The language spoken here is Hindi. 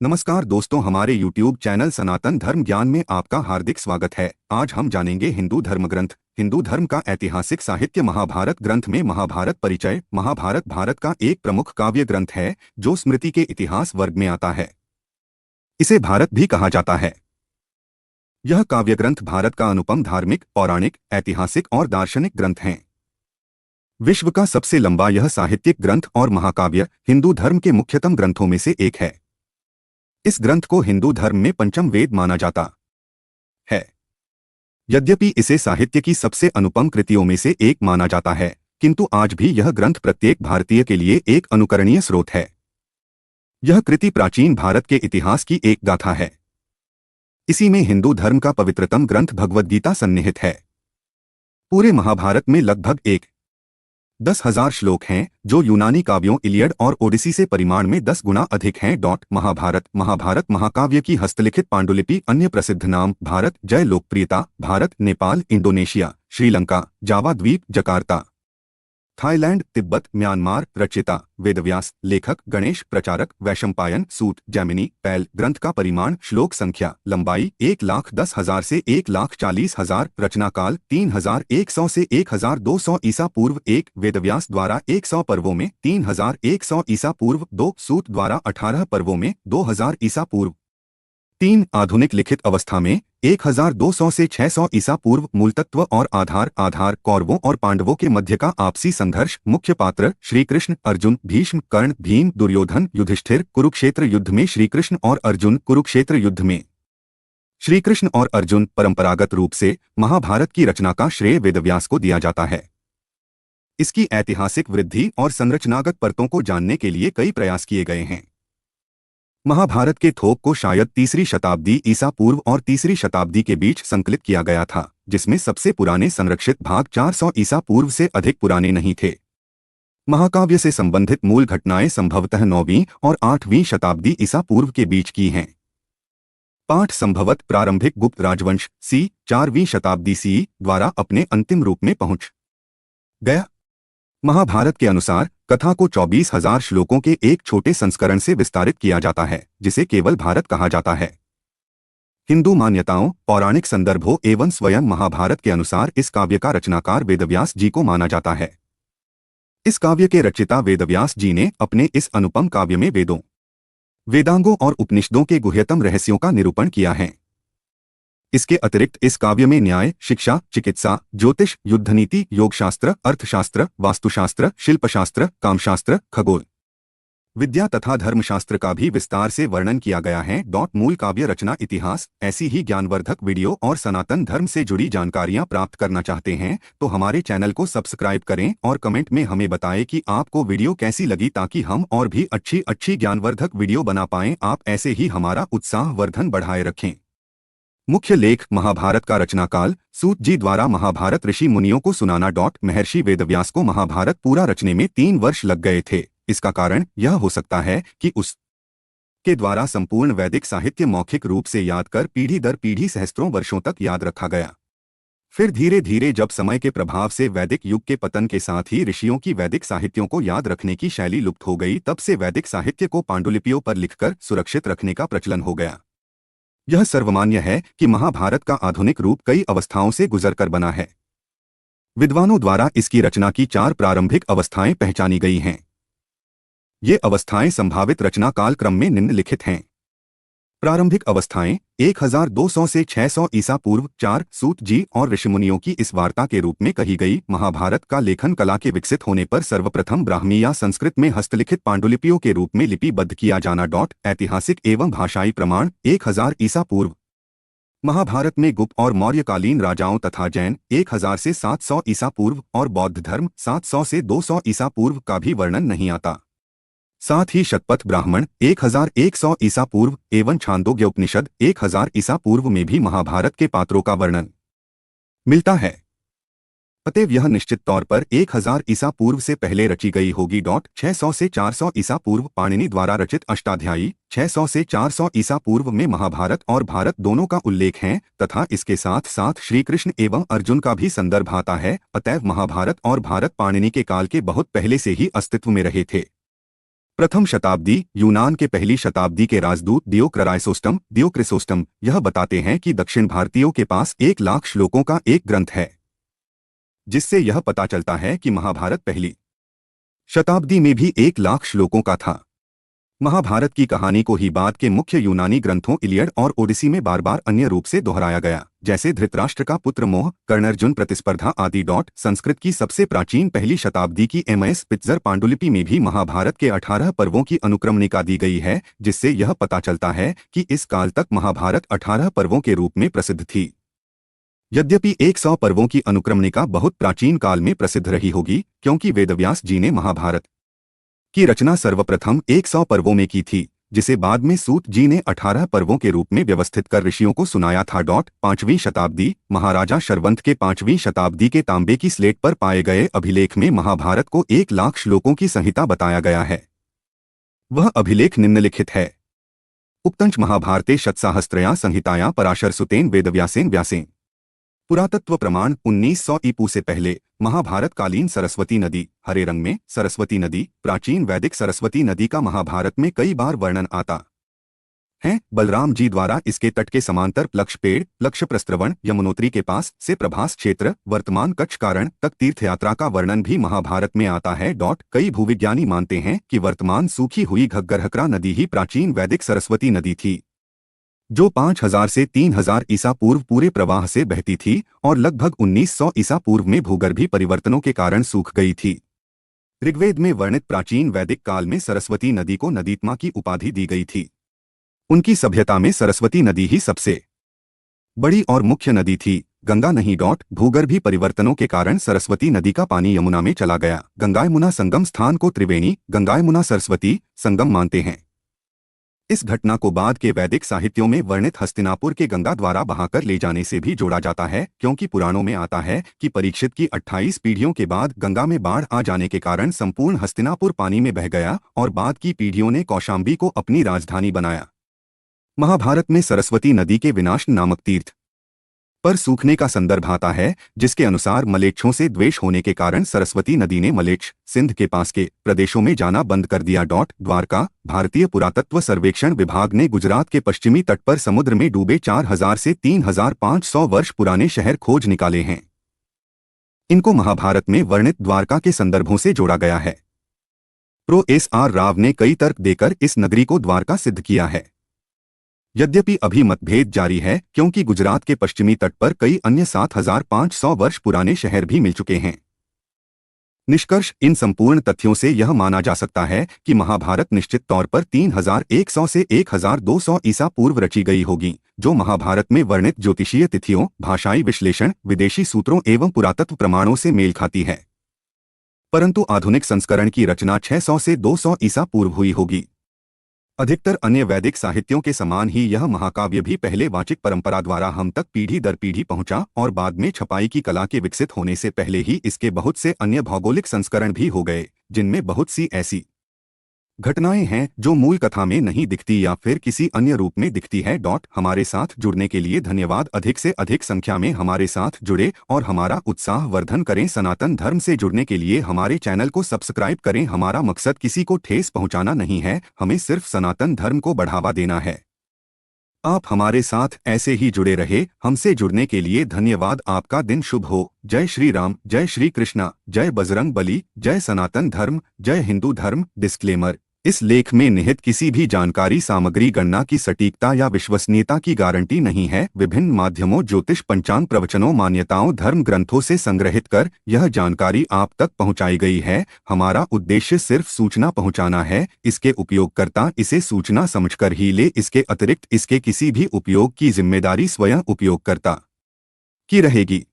नमस्कार दोस्तों, हमारे YouTube चैनल सनातन धर्म ज्ञान में आपका हार्दिक स्वागत है। आज हम जानेंगे हिंदू धर्म ग्रंथ। हिंदू धर्म का ऐतिहासिक साहित्य महाभारत ग्रंथ में महाभारत परिचय। महाभारत भारत का एक प्रमुख काव्य ग्रंथ है जो स्मृति के इतिहास वर्ग में आता है। इसे भारत भी कहा जाता है। यह काव्य ग्रंथ भारत का अनुपम धार्मिक, पौराणिक, ऐतिहासिक और दार्शनिक ग्रंथ है। विश्व का सबसे लंबा यह साहित्यिक ग्रंथ और महाकाव्य हिंदू धर्म के मुख्यतम ग्रंथों में से एक है। इस ग्रंथ को हिंदू धर्म में पंचम वेद माना जाता है। यद्यपि इसे साहित्य की सबसे अनुपम कृतियों में से एक माना जाता है, किंतु आज भी यह ग्रंथ प्रत्येक भारतीय के लिए एक अनुकरणीय स्रोत है। यह कृति प्राचीन भारत के इतिहास की एक गाथा है। इसी में हिंदू धर्म का पवित्रतम ग्रंथ भगवद गीता सन्निहित है। पूरे महाभारत में लगभग 10,000 श्लोक हैं, जो यूनानी काव्यों इलियड और ओडिसी से परिमाण में 10 गुना अधिक हैं। महाभारत महाकाव्य की हस्तलिखित पांडुलिपि। अन्य प्रसिद्ध नाम: भारत जय, लोकप्रियता: भारत, नेपाल, इंडोनेशिया, श्रीलंका, जावा द्वीप, जकार्ता, थाईलैंड, तिब्बत, म्यांमार। रचयिता: वेदव्यास। लेखक: गणेश। प्रचारक: वैशंपायन सूत, जैमिनी, पैल। ग्रंथ का परिमाण: श्लोक संख्या, लंबाई 1,10,000 से 1,40,000। रचनाकाल: 3,100 से 1,200 ईसा पूर्व। वेदव्यास द्वारा 100 पर्वों में 3,100 ईसा पूर्व। सूत द्वारा 18 पर्वों में 2,000 ईसा पूर्व। आधुनिक लिखित अवस्था में 1,200 से 600 ईसा पूर्व। मूलतत्व और आधार: कौरवों और पांडवों के मध्य का आपसी संघर्ष। मुख्य पात्र: श्री कृष्ण, अर्जुन, भीष्म, कर्ण, भीम, दुर्योधन, युधिष्ठिर। कुरुक्षेत्र युद्ध में श्री कृष्ण और अर्जुन। कुरुक्षेत्र युद्ध में श्री कृष्ण और अर्जुन। परंपरागत रूप से महाभारत की रचना का श्रेय वेदव्यास को दिया जाता है। इसकी ऐतिहासिक वृद्धि और संरचनागत परतों को जानने के लिए कई प्रयास किए गए हैं। महाभारत के थोक को शायद 3री शताब्दी ईसा पूर्व और 3री शताब्दी के बीच संकलित किया गया था, जिसमें सबसे पुराने संरक्षित भाग 400 ईसा पूर्व से अधिक पुराने नहीं थे। महाकाव्य से संबंधित मूल घटनाएं संभवतः 9वीं और 8वीं शताब्दी ईसा पूर्व के बीच की हैं। पाठ संभवत प्रारंभिक गुप्त राजवंश सी 4वीं शताब्दी सी द्वारा अपने अंतिम रूप में पहुंच गया। महाभारत के अनुसार कथा को 24,000 श्लोकों के एक छोटे संस्करण से विस्तारित किया जाता है, जिसे केवल भारत कहा जाता है। हिंदू मान्यताओं, पौराणिक संदर्भों एवं स्वयं महाभारत के अनुसार इस काव्य का रचनाकार वेदव्यास जी को माना जाता है। इस काव्य के रचयिता वेदव्यास जी ने अपने इस अनुपम काव्य में वेदों, वेदांगों और उपनिषदों के गुह्यतम रहस्यों का निरूपण किया है। इसके अतिरिक्त इस काव्य में न्याय, शिक्षा, चिकित्सा, ज्योतिष, युद्धनीति, योगशास्त्र, अर्थशास्त्र, वास्तुशास्त्र, शिल्पशास्त्र, कामशास्त्र, खगोल विद्या तथा धर्मशास्त्र का भी विस्तार से वर्णन किया गया है। मूल काव्य रचना इतिहास। ऐसी ही ज्ञानवर्धक वीडियो और सनातन धर्म से जुड़ी जानकारियां प्राप्त करना चाहते हैं तो हमारे चैनल को सब्सक्राइब करें और कमेंट में हमें बताएं कि आपको वीडियो कैसी लगी, ताकि हम और भी अच्छी ज्ञानवर्धक वीडियो बना पाएं। आप ऐसे ही हमारा उत्साह वर्धन बढ़ाए रखें। मुख्य लेख: महाभारत का रचनाकाल। सूत जी द्वारा महाभारत ऋषि मुनियों को सुनाना। महर्षि वेदव्यास को महाभारत पूरा रचने में 3 वर्ष लग गए थे। इसका कारण यह हो सकता है कि उसके द्वारा संपूर्ण वैदिक साहित्य मौखिक रूप से याद कर पीढ़ी दर पीढ़ी सहस्त्रों वर्षों तक याद रखा गया। फिर धीरे धीरे जब समय के प्रभाव से वैदिक युग के पतन के साथ ही ऋषियों की वैदिक साहित्यों को याद रखने की शैली लुप्त हो गई, तब से वैदिक साहित्य को पांडुलिपियों पर लिखकर सुरक्षित रखने का प्रचलन हो गया। यह सर्वमान्य है कि महाभारत का आधुनिक रूप कई अवस्थाओं से गुजरकर बना है। विद्वानों द्वारा इसकी रचना की 4 प्रारंभिक अवस्थाएं पहचानी गई हैं। ये अवस्थाएं संभावित रचना काल क्रम में निम्नलिखित हैं। प्रारंभिक अवस्थाएं: 1,200 से 600 ईसा पूर्व। 4 सूत जी और ऋषिमुनियों की इस वार्ता के रूप में कही गई। महाभारत का लेखन कला के विकसित होने पर सर्वप्रथम ब्राह्मी या संस्कृत में हस्तलिखित पांडुलिपियों के रूप में लिपिबद्ध किया जाना। ऐतिहासिक एवं भाषाई प्रमाण: 1,000 ईसा पूर्व। महाभारत में गुप्त और मौर्यकालीन राजाओं तथा जैन 1,000 से 700 ईसा पूर्व और बौद्ध धर्म 700 से 200 ईसा पूर्व का भी वर्णन नहीं आता। साथ ही शतपथ ब्राह्मण 1,100 ईसा पूर्व एवं छांदोग्य उपनिषद 1,000 ईसा पूर्व में भी महाभारत के पात्रों का वर्णन मिलता है। अतएव यह निश्चित तौर पर 1,000 ईसा पूर्व से पहले रची गई होगी। 600 से 400 ईसा पूर्व पाणिनि द्वारा रचित अष्टाध्यायी। 600 से 400 ईसा पूर्व में महाभारत और भारत दोनों का उल्लेख है तथा इसके साथ साथ श्री कृष्ण एवं अर्जुन का भी संदर्भ आता है। अतएव महाभारत और भारत पाणिनि के काल के बहुत पहले से ही अस्तित्व में रहे थे। प्रथम शताब्दी यूनान के पहली शताब्दी के राजदूत दियोक्रिसोस्टम यह बताते हैं कि दक्षिण भारतीयों के पास 1 लाख श्लोकों का एक ग्रंथ है, जिससे यह पता चलता है कि महाभारत पहली शताब्दी में भी 1 लाख श्लोकों का था। महाभारत की कहानी को ही बाद के मुख्य यूनानी ग्रंथों इलियड और ओडिसी में बार बार अन्य रूप से दोहराया गया, जैसे धृतराष्ट्र का पुत्र मोह, कर्ण अर्जुन प्रतिस्पर्धा आदि। संस्कृत की सबसे प्राचीन पहली शताब्दी की एमएस पित्जर पांडुलिपि में भी महाभारत के 18 पर्वों की अनुक्रमणिका दी गई है, जिससे यह पता चलता है कि इस काल तक महाभारत 18 पर्वों के रूप में प्रसिद्ध थी। यद्यपि 100 पर्वों की अनुक्रमणिका बहुत प्राचीन काल में प्रसिद्ध रही होगी, क्योंकि वेदव्यास जी ने महाभारत की रचना सर्वप्रथम 100 पर्वों में की थी, जिसे बाद में सूत जी ने 18 पर्वों के रूप में व्यवस्थित कर ऋषियों को सुनाया था। 5वीं शताब्दी महाराजा शर्वंत के 5वीं शताब्दी के तांबे की स्लेट पर पाए गए अभिलेख में महाभारत को 1 लाख श्लोकों की संहिता बताया गया है। वह अभिलेख निम्नलिखित है। उक्तंच महाभारते शतसाहस्त्रया संहिताया पराशर सुतेन वेदव्यासेन व्यासेन। पुरातत्व प्रमाण 1900 ईपू से पहले महाभारत कालीन सरस्वती नदी, हरे रंग में सरस्वती नदी, प्राचीन वैदिक सरस्वती नदी का महाभारत में कई बार वर्णन आता है। बलराम जी द्वारा इसके तट के समांतर प्लक्ष पेड़, प्लक्ष प्रस्त्रवण, यमुनोत्री के पास से प्रभास क्षेत्र, वर्तमान कच्छ कारण तक तीर्थयात्रा का वर्णन भी महाभारत में आता है। कई भूविज्ञानी मानते हैं कि वर्तमान सूखी हुई घग्गरहकरा नदी ही प्राचीन वैदिक सरस्वती नदी थी, जो 5000 से 3000 ईसा पूर्व पूरे प्रवाह से बहती थी और लगभग 1900 ईसा पूर्व में भूगर्भीय परिवर्तनों के कारण सूख गई थी। ऋग्वेद में वर्णित प्राचीन वैदिक काल में सरस्वती नदी को नदीत्मा की उपाधि दी गई थी। उनकी सभ्यता में सरस्वती नदी ही सबसे बड़ी और मुख्य नदी थी, गंगा नहीं। भूगर्भीय परिवर्तनों के कारण सरस्वती नदी का पानी यमुना में चला गया। गंगा यमुना संगम स्थान को त्रिवेणी गंगा यमुना सरस्वती संगम मानते हैं। इस घटना को बाद के वैदिक साहित्यों में वर्णित हस्तिनापुर के गंगा द्वारा बहाकर ले जाने से भी जोड़ा जाता है, क्योंकि पुराणों में आता है कि परीक्षित की 28 पीढ़ियों के बाद गंगा में बाढ़ आ जाने के कारण संपूर्ण हस्तिनापुर पानी में बह गया और बाद की पीढ़ियों ने कौशाम्बी को अपनी राजधानी बनाया। महाभारत में सरस्वती नदी के विनाश नामक तीर्थ पर सूखने का संदर्भ आता है, जिसके अनुसार मलेच्छों से द्वेष होने के कारण सरस्वती नदी ने मलेच्छ सिंध के पास के प्रदेशों में जाना बंद कर दिया। द्वारका भारतीय पुरातत्व सर्वेक्षण विभाग ने गुजरात के पश्चिमी तट पर समुद्र में डूबे 4000 से 3500 वर्ष पुराने शहर खोज निकाले हैं। इनको महाभारत में वर्णित द्वारका के संदर्भों से जोड़ा गया है। Pro SR. राव ने कई तर्क देकर इस नगरी को द्वारका सिद्ध किया है। यद्यपि अभी मतभेद जारी है, क्योंकि गुजरात के पश्चिमी तट पर कई अन्य 7500 वर्ष पुराने शहर भी मिल चुके हैं। निष्कर्ष इन संपूर्ण तथ्यों से यह माना जा सकता है कि महाभारत निश्चित तौर पर 3100 से 1200 ईसा पूर्व रची गई होगी, जो महाभारत में वर्णित ज्योतिषीय तिथियों, भाषाई विश्लेषण, विदेशी सूत्रों एवं पुरातत्व प्रमाणों से मेल खाती है। परंतु आधुनिक संस्करण की रचना 600 से 200 ईसा पूर्व हुई होगी। अधिकतर अन्य वैदिक साहित्यों के समान ही यह महाकाव्य भी पहले वाचिक परंपरा द्वारा हम तक पीढ़ी दर पीढ़ी पहुंचा और बाद में छपाई की कला के विकसित होने से पहले ही इसके बहुत से अन्य भौगोलिक संस्करण भी हो गए, जिनमें बहुत सी ऐसी घटनाएं हैं जो मूल कथा में नहीं दिखती या फिर किसी अन्य रूप में दिखती है। हमारे साथ जुड़ने के लिए धन्यवाद। अधिक से अधिक संख्या में हमारे साथ जुड़े और हमारा उत्साह वर्धन करें। सनातन धर्म से जुड़ने के लिए हमारे चैनल को सब्सक्राइब करें। हमारा मकसद किसी को ठेस पहुंचाना नहीं है, हमें सिर्फ सनातन धर्म को बढ़ावा देना है। आप हमारे साथ ऐसे ही जुड़े रहे। हमसे जुड़ने के लिए धन्यवाद। आपका दिन शुभ हो। जय श्री राम, जय श्री कृष्णा, जय बजरंग बली, जय सनातन धर्म, जय हिंदू धर्म। डिस्क्लेमर: इस लेख में निहित किसी भी जानकारी सामग्री गणना की सटीकता या विश्वसनीयता की गारंटी नहीं है। विभिन्न माध्यमों, ज्योतिष, पंचांग, प्रवचनों, मान्यताओं, धर्म ग्रंथों से संग्रहित कर यह जानकारी आप तक पहुंचाई गई है। हमारा उद्देश्य सिर्फ सूचना पहुंचाना है। इसके उपयोगकर्ता इसे सूचना समझकर ही ले। इसके अतिरिक्त इसके किसी भी उपयोग की जिम्मेदारी स्वयं उपयोगकर्ता की रहेगी।